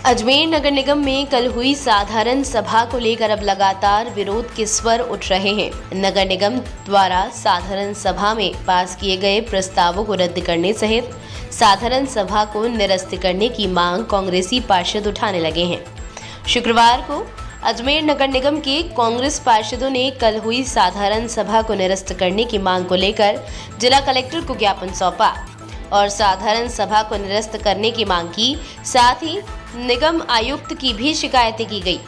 अजमेर नगर निगम में कल हुई साधारण सभा को लेकर अब लगातार विरोध के स्वर उठ रहे हैं। नगर निगम द्वारा साधारण सभा में पास किए गए प्रस्तावों को रद्द करने सहित साधारण सभा को निरस्त करने की मांग कांग्रेसी पार्षद उठाने लगे हैं। शुक्रवार को अजमेर नगर निगम के कांग्रेस पार्षदों ने कल हुई साधारण सभा को निरस्त करने की मांग को लेकर जिला कलेक्टर को ज्ञापन सौंपा और साधारण सभा को निरस्त करने की मांग की। साथ ही निगम आयुक्त की भी शिकायतें की गई।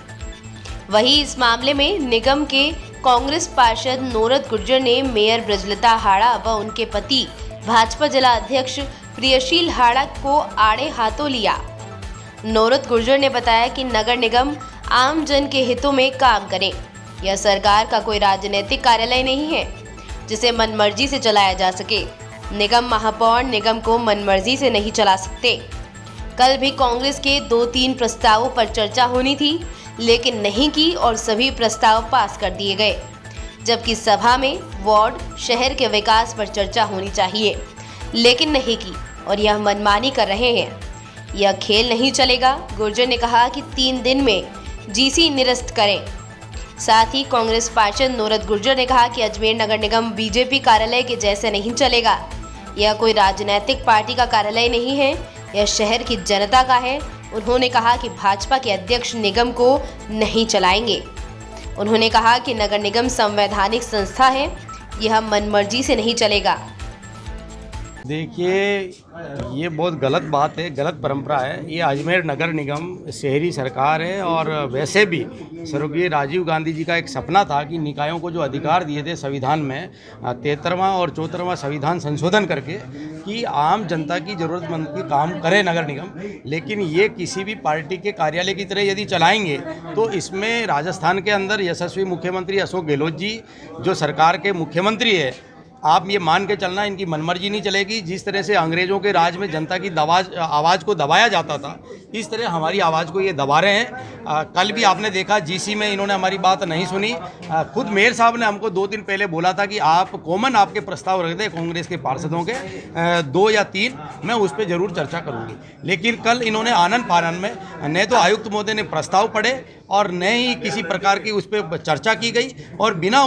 वहीं इस मामले में निगम के कांग्रेस पार्षद नोरत गुर्जर ने मेयर ब्रजलता हाड़ा व उनके पति भाजपा जिला अध्यक्ष प्रियशील हाड़ा को आड़े हाथों लिया। नोरत गुर्जर ने बताया कि नगर निगम आम जन के हितों में काम करे। यह सरकार का कोई राजनीतिक कार्यालय नहीं है जिसे मनमर्जी से चलाया जा सके। निगम महापौर निगम को मनमर्जी से नहीं चला सकते। कल भी कांग्रेस के 2-3 प्रस्तावों पर चर्चा होनी थी, लेकिन नहीं की और सभी प्रस्ताव पास कर दिए गए। जबकि सभा में वार्ड शहर के विकास पर चर्चा होनी चाहिए, लेकिन नहीं की और यह मनमानी कर रहे हैं। यह खेल नहीं चलेगा। गुर्जर ने कहा कि 3 दिन में जीसी निरस्त करें। साथ ही कांग्रेस पार्षद नोरत गुर्जर ने कहा कि अजमेर नगर निगम बीजेपी कार्यालय के जैसे नहीं चलेगा। यह कोई राजनीतिक पार्टी का कार्यालय नहीं है, यह शहर की जनता का है। उन्होंने कहा कि भाजपा के अध्यक्ष निगम को नहीं चलाएंगे। उन्होंने कहा कि नगर निगम संवैधानिक संस्था है, यह मनमर्जी से नहीं चलेगा। देखिए, ये बहुत गलत बात है, गलत परंपरा है। ये अजमेर नगर निगम शहरी सरकार है और वैसे भी स्वर्गीय राजीव गांधी जी का एक सपना था कि निकायों को जो अधिकार दिए थे संविधान में 73वां और 74वां संविधान संशोधन करके कि आम जनता की ज़रूरतमंद की काम करे नगर निगम। लेकिन ये किसी भी पार्टी के कार्यालय की तरह यदि चलाएंगे तो इसमें राजस्थान के अंदर यशस्वी मुख्यमंत्री अशोक गहलोत जी जो सरकार के मुख्यमंत्री है, आप ये मान के चलना इनकी मनमर्जी नहीं चलेगी। जिस तरह से अंग्रेज़ों के राज में जनता की आवाज़ को दबाया जाता था, इस तरह हमारी आवाज़ को ये दबा रहे हैं। कल भी आपने देखा जीसी में इन्होंने हमारी बात नहीं सुनी। खुद मेयर साहब ने हमको 2 दिन पहले बोला था कि आप कॉमन आपके प्रस्ताव रख दें कांग्रेस के पार्षदों के 2 या 3, मैं उस पर ज़रूर चर्चा करूँगी। लेकिन कल इन्होंने आनन फानन में न तो आयुक्त महोदय ने प्रस्ताव पढ़े और न ही किसी प्रकार की उस पर चर्चा की गई और बिना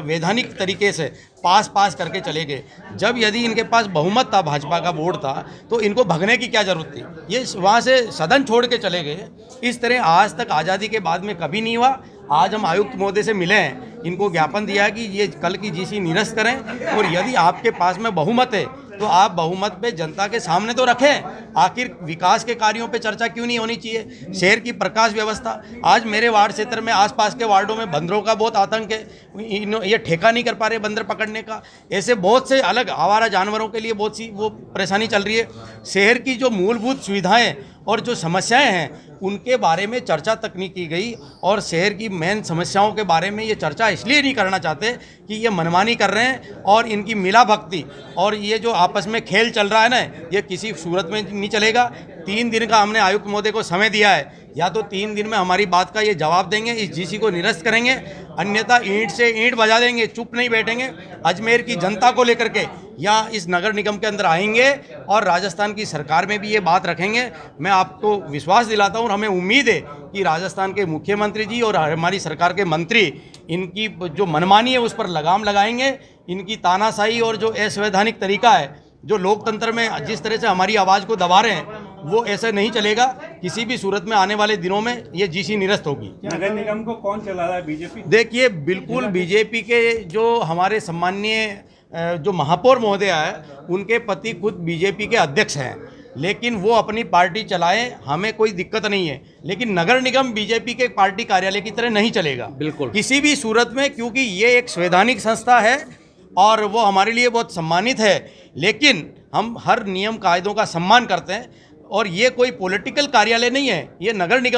वैधानिक तरीके से पास करके चले गए। जब यदि इनके पास बहुमत था, भाजपा का बोर्ड था, तो इनको भगने की क्या ज़रूरत थी। ये वहाँ से सदन छोड़ के चले गए। इस तरह आज तक आज़ादी के बाद में कभी नहीं हुआ। आज हम आयुक्त महोदय से मिले हैं, इनको ज्ञापन दिया है कि ये कल की जीसी निरस्त करें और यदि आपके पास में बहुमत है तो आप बहुमत पे जनता के सामने तो रखें। आखिर विकास के कार्यों पे चर्चा क्यों नहीं होनी चाहिए। शहर की प्रकाश व्यवस्था, आज मेरे वार्ड क्षेत्र में आसपास के वार्डों में बंदरों का बहुत आतंक है। ये ठेका नहीं कर पा रहे बंदर पकड़ने का। ऐसे बहुत से अलग आवारा जानवरों के लिए बहुत सी वो परेशानी चल रही है। शहर की जो मूलभूत सुविधाएँ और जो समस्याएं हैं उनके बारे में चर्चा तक नहीं की गई और शहर की मेन समस्याओं के बारे में ये चर्चा इसलिए नहीं करना चाहते कि ये मनमानी कर रहे हैं और इनकी मिला भक्ति और ये जो आपस में खेल चल रहा है ना, ये किसी सूरत में नहीं चलेगा। 3 दिन का हमने आयुक्त महोदय को समय दिया है, या तो 3 दिन में हमारी बात का ये जवाब देंगे, इस जीसी को निरस्त करेंगे, अन्यथा ईंट से ईंट बजा देंगे, चुप नहीं बैठेंगे। अजमेर की जनता को लेकर के या इस नगर निगम के अंदर आएंगे और राजस्थान की सरकार में भी ये बात रखेंगे। मैं आपको विश्वास दिलाता हूँ और हमें उम्मीद है कि राजस्थान के मुख्यमंत्री जी और हमारी सरकार के मंत्री इनकी जो मनमानी है उस पर लगाम लगाएंगे। इनकी तानाशाही और जो असंवैधानिक तरीका है, जो लोकतंत्र में जिस तरह से हमारी आवाज़ को दबा रहे हैं, वो ऐसे नहीं चलेगा। किसी भी सूरत में आने वाले दिनों में ये जीसी निरस्त होगी। नगर निगम को कौन चला रहा है? बीजेपी। देखिए, बिल्कुल बीजेपी के जो हमारे सम्माननीय जो महापौर महोदय है, उनके पति खुद बीजेपी के अध्यक्ष हैं, लेकिन वो अपनी पार्टी चलाएं, हमें कोई दिक्कत नहीं है। लेकिन नगर निगम बीजेपी के पार्टी कार्यालय की तरह नहीं चलेगा बिल्कुल किसी भी सूरत में, क्योंकि ये एक संवैधानिक संस्था है और वो हमारे लिए बहुत सम्मानित है। लेकिन हम हर नियम कायदों का सम्मान करते हैं और ये कोई पॉलिटिकल कार्यालय नहीं है, ये नगर निगम